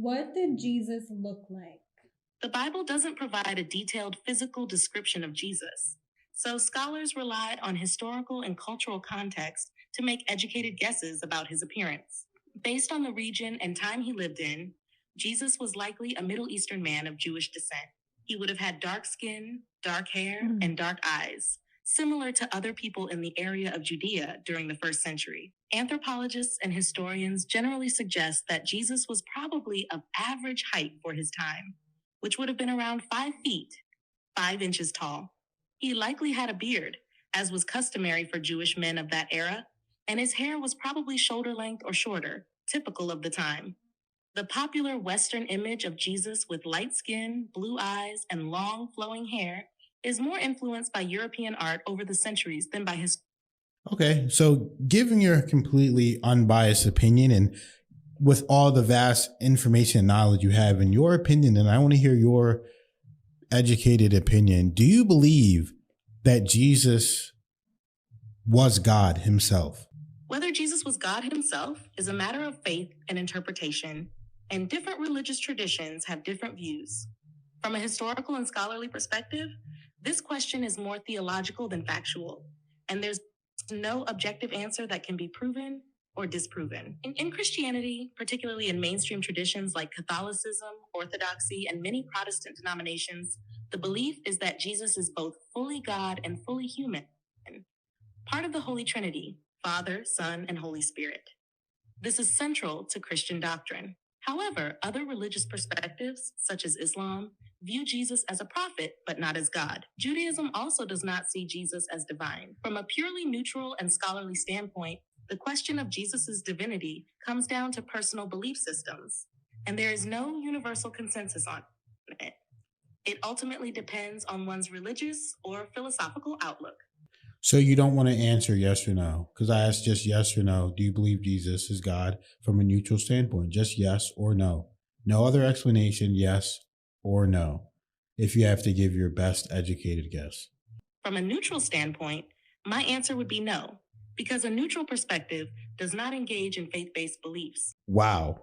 What did Jesus look like? The Bible doesn't provide a detailed physical description of Jesus, so scholars relied on historical and cultural context to make educated guesses about his appearance. Based on the region and time he lived in, Jesus was likely a Middle Eastern man of Jewish descent. He would have had dark skin, dark hair, and dark eyes, similar to other people in the area of Judea during the first century. Anthropologists and historians generally suggest that Jesus was probably of average height for his time, which would have been around 5 feet, 5 inches tall. He likely had a beard, as was customary for Jewish men of that era, and his hair was probably shoulder length or shorter, typical of the time. The popular Western image of Jesus with light skin, blue eyes, and long flowing hair is more influenced by European art over the centuries than by his. Okay, so giving your completely unbiased opinion and with all the vast information and knowledge you have, in your opinion, and I want to hear your educated opinion, do you believe that Jesus was God himself? Whether Jesus was God himself is a matter of faith and interpretation, and different religious traditions have different views. From a historical and scholarly perspective, this question is more theological than factual, and there's no objective answer that can be proven or disproven. In Christianity, particularly in mainstream traditions like Catholicism, Orthodoxy, and many Protestant denominations, the belief is that Jesus is both fully God and fully human, part of the Holy Trinity, Father, Son, and Holy Spirit. This is central to Christian doctrine. However, other religious perspectives, such as Islam, view Jesus as a prophet, but not as God. Judaism also does not see Jesus as divine. From a purely neutral and scholarly standpoint, the question of Jesus' divinity comes down to personal belief systems, and there is no universal consensus on it. It ultimately depends on one's religious or philosophical outlook. So you don't want to answer yes or no, because I asked just yes or no. Do you believe Jesus is God from a neutral standpoint? Just yes or no. No other explanation, yes or no, if you have to give your best educated guess. From a neutral standpoint, my answer would be no, because a neutral perspective does not engage in faith-based beliefs. Wow.